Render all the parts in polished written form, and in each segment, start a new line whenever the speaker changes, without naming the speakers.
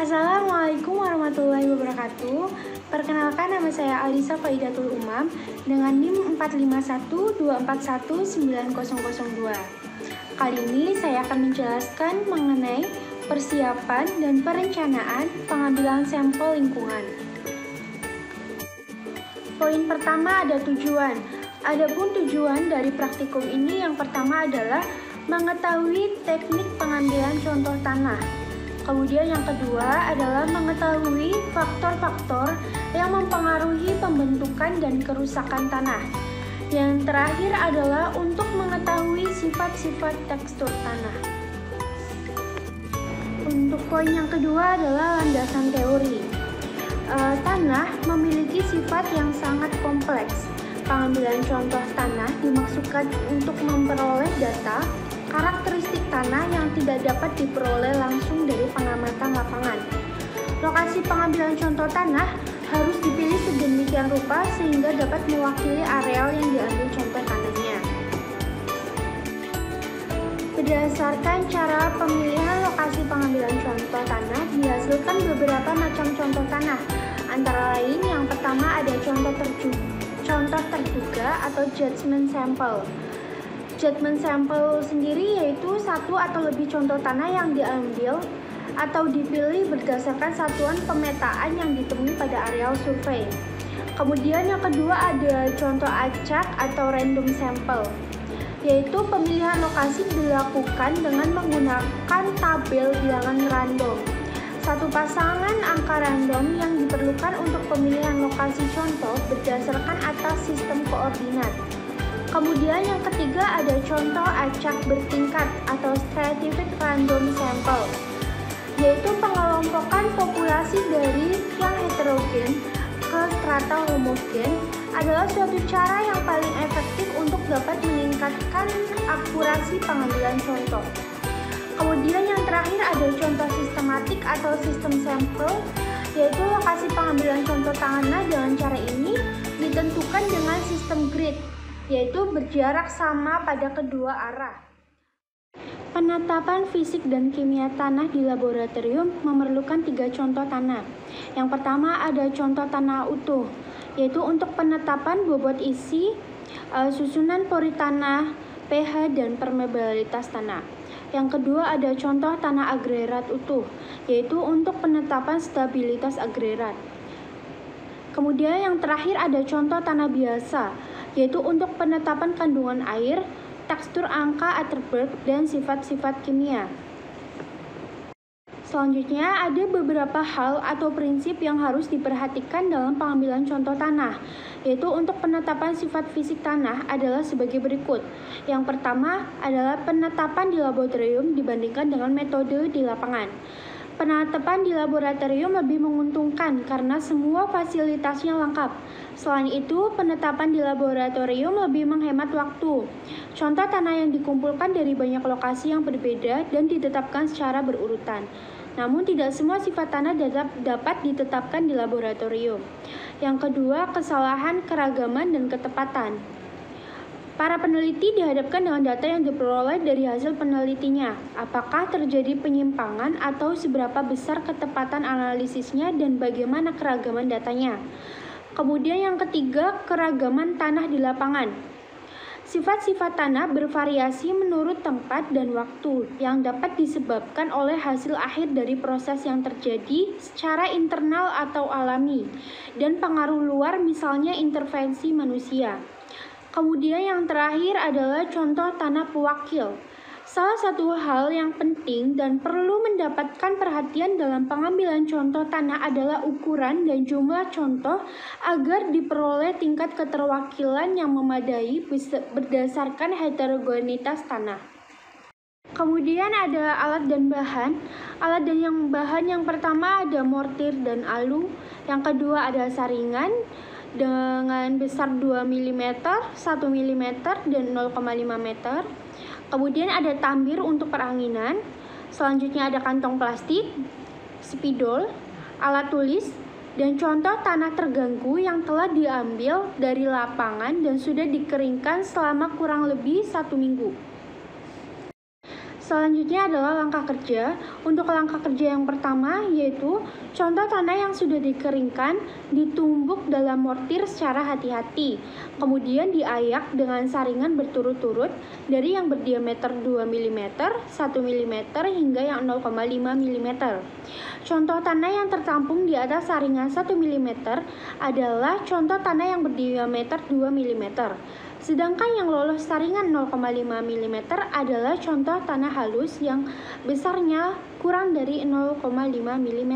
Assalamualaikum warahmatullahi wabarakatuh. Perkenalkan, nama saya Alisa Faidatul Umam dengan NIM 45124190002. Kali ini saya akan menjelaskan mengenai persiapan dan perencanaan pengambilan sampel lingkungan. Poin pertama ada tujuan. Adapun tujuan dari praktikum ini yang pertama adalah mengetahui teknik pengambilan contoh tanah. Kemudian yang kedua adalah mengetahui faktor-faktor yang mempengaruhi pembentukan dan kerusakan tanah. Yang terakhir adalah untuk mengetahui sifat-sifat tekstur tanah. Untuk poin yang kedua adalah landasan teori. Tanah memiliki sifat yang sangat kompleks. Pengambilan contoh tanah dimaksudkan untuk memperoleh data karakteristik tanah yang tidak dapat diperoleh langsung dari pengamatan lapangan. Lokasi pengambilan contoh tanah harus dipilih sedemikian rupa sehingga dapat mewakili areal yang diambil contoh tanahnya. Berdasarkan cara pemilihan lokasi pengambilan contoh tanah, dihasilkan beberapa macam contoh tanah. Antara lain, yang pertama ada contoh terduga atau judgment sample. Judgment sample sendiri yaitu satu atau lebih contoh tanah yang diambil atau dipilih berdasarkan satuan pemetaan yang ditemui pada areal survei. Kemudian yang kedua ada contoh acak atau random sample, yaitu pemilihan lokasi dilakukan dengan menggunakan tabel bilangan random. Satu pasangan angka random yang diperlukan untuk pemilihan lokasi contoh berdasarkan atas sistem koordinat. Kemudian yang ketiga ada contoh acak bertingkat atau stratified random sample, yaitu pengelompokan populasi dari yang heterogen ke strata homogen adalah suatu cara yang paling efektif untuk dapat meningkatkan akurasi pengambilan contoh. Kemudian yang terakhir ada contoh sistematik atau sistem sampel, yaitu lokasi pengambilan contoh tanah dengan cara ini ditentukan dengan sistem grid, yaitu berjarak sama pada kedua arah. Penetapan fisik dan kimia tanah di laboratorium memerlukan 3 contoh tanah. Yang pertama ada contoh tanah utuh, yaitu untuk penetapan bobot isi, susunan pori tanah, pH, dan permeabilitas tanah. Yang kedua ada contoh tanah agregat utuh, yaitu untuk penetapan stabilitas agregat. Kemudian yang terakhir ada contoh tanah biasa, yaitu untuk penetapan kandungan air, tekstur angka Atterberg, dan sifat-sifat kimia. Selanjutnya ada beberapa hal atau prinsip yang harus diperhatikan dalam pengambilan contoh tanah, yaitu untuk penetapan sifat fisik tanah adalah sebagai berikut. Yang pertama adalah penetapan di laboratorium dibandingkan dengan metode di lapangan. Penetapan di laboratorium lebih menguntungkan karena semua fasilitasnya lengkap. Selain itu, penetapan di laboratorium lebih menghemat waktu. Contoh tanah yang dikumpulkan dari banyak lokasi yang berbeda dan ditetapkan secara berurutan. Namun tidak semua sifat tanah dapat ditetapkan di laboratorium. Yang kedua, kesalahan, keragaman, dan ketepatan. Para peneliti dihadapkan dengan data yang diperoleh dari hasil penelitinya. Apakah terjadi penyimpangan atau seberapa besar ketepatan analisisnya dan bagaimana keragaman datanya. Kemudian yang ketiga, keragaman tanah di lapangan. Sifat-sifat tanah bervariasi menurut tempat dan waktu yang dapat disebabkan oleh hasil akhir dari proses yang terjadi secara internal atau alami dan pengaruh luar, misalnya intervensi manusia. Kemudian yang terakhir adalah contoh tanah pewakil. Salah satu hal yang penting dan perlu mendapatkan perhatian dalam pengambilan contoh tanah adalah ukuran dan jumlah contoh agar diperoleh tingkat keterwakilan yang memadai berdasarkan heterogenitas tanah. Kemudian ada alat dan bahan. Alat dan bahan yang pertama ada mortir dan alu. Yang kedua ada saringan dengan besar 2 mm, 1 mm, dan 0,5 meter. Kemudian ada tambir untuk peranginan. Selanjutnya ada kantong plastik, spidol, alat tulis, dan contoh tanah terganggu yang telah diambil dari lapangan dan sudah dikeringkan selama kurang lebih 1 minggu. Selanjutnya adalah langkah kerja. Untuk langkah kerja yang pertama yaitu contoh tanah yang sudah dikeringkan ditumbuk dalam mortir secara hati-hati. Kemudian diayak dengan saringan berturut-turut dari yang berdiameter 2 mm, 1 mm hingga yang 0,5 mm. Contoh tanah yang tertampung di atas saringan 1 mm adalah contoh tanah yang berdiameter 2 mm. Sedangkan yang lolos saringan 0,5 mm adalah contoh tanah halus yang besarnya kurang dari 0,5 mm.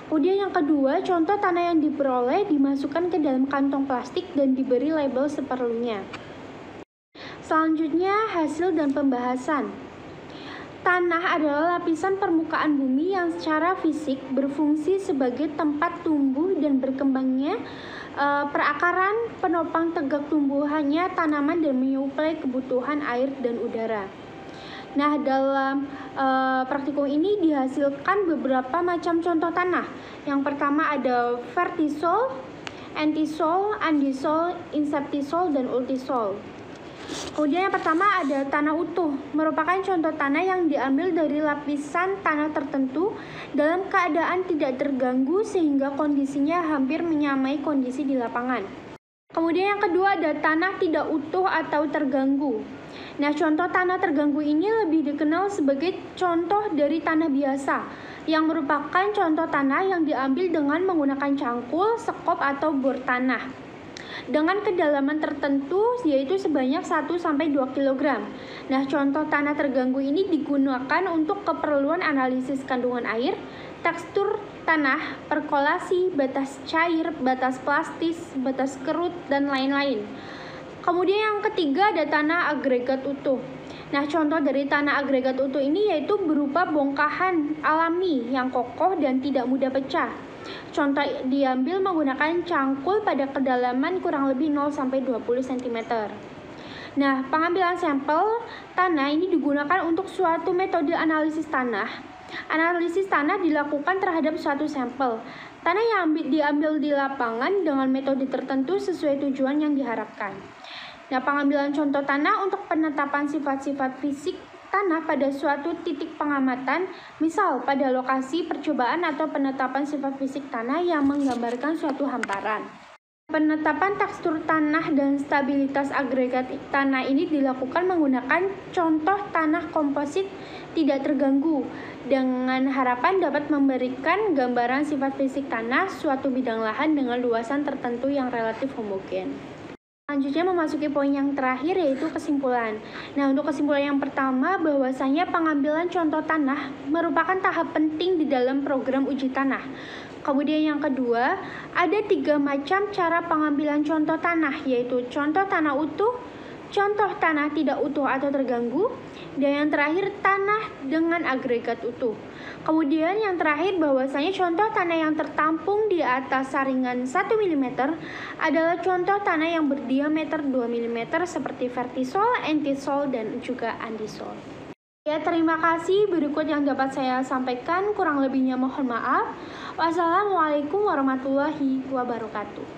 Kemudian yang kedua, contoh tanah yang diperoleh dimasukkan ke dalam kantong plastik dan diberi label seperlunya. Selanjutnya, hasil dan pembahasan. Tanah adalah lapisan permukaan bumi yang secara fisik berfungsi sebagai tempat tumbuh dan berkembangnya perakaran, penopang tegak tumbuhannya tanaman dan menyuplai kebutuhan air dan udara. Nah, dalam praktikum ini dihasilkan beberapa macam contoh tanah. Yang pertama ada vertisol, antisol, andisol, inceptisol, dan ultisol. Kemudian yang pertama ada tanah utuh, merupakan contoh tanah yang diambil dari lapisan tanah tertentu dalam keadaan tidak terganggu sehingga kondisinya hampir menyamai kondisi di lapangan. Kemudian yang kedua ada tanah tidak utuh atau terganggu. Nah, contoh tanah terganggu ini lebih dikenal sebagai contoh dari tanah biasa, yang merupakan contoh tanah yang diambil dengan menggunakan cangkul, sekop, atau bor tanah dengan kedalaman tertentu yaitu sebanyak 1-2 kg. Nah, contoh tanah terganggu ini digunakan untuk keperluan analisis kandungan air, tekstur tanah, perkolasi, batas cair, batas plastis, batas kerut, dan lain-lain. Kemudian yang ketiga ada tanah agregat utuh. Nah, contoh dari tanah agregat utuh ini yaitu berupa bongkahan alami yang kokoh dan tidak mudah pecah. Contoh diambil menggunakan cangkul pada kedalaman kurang lebih 0-20 cm. Nah, pengambilan sampel tanah ini digunakan untuk suatu metode analisis tanah. Analisis tanah dilakukan terhadap suatu sampel. Tanah yang diambil di lapangan dengan metode tertentu sesuai tujuan yang diharapkan. Nah, pengambilan contoh tanah untuk penetapan sifat-sifat fisik tanah pada suatu titik pengamatan, misal pada lokasi percobaan atau penetapan sifat fisik tanah yang menggambarkan suatu hamparan. Penetapan tekstur tanah dan stabilitas agregat tanah ini dilakukan menggunakan contoh tanah komposit tidak terganggu dengan harapan dapat memberikan gambaran sifat fisik tanah suatu bidang lahan dengan luasan tertentu yang relatif homogen. Selanjutnya memasuki poin yang terakhir yaitu kesimpulan. Nah, untuk kesimpulan yang pertama bahwasanya pengambilan contoh tanah merupakan tahap penting di dalam program uji tanah. Kemudian yang kedua, ada 3 macam cara pengambilan contoh tanah yaitu contoh tanah utuh, contoh tanah tidak utuh atau terganggu, dan yang terakhir tanah dengan agregat utuh. Kemudian yang terakhir bahwasanya contoh tanah yang tertampung di atas saringan 1 mm adalah contoh tanah yang berdiameter 2 mm seperti vertisol, antisol, dan juga andisol. Ya, terima kasih. Berikut yang dapat saya sampaikan, kurang lebihnya mohon maaf. Wassalamualaikum warahmatullahi wabarakatuh.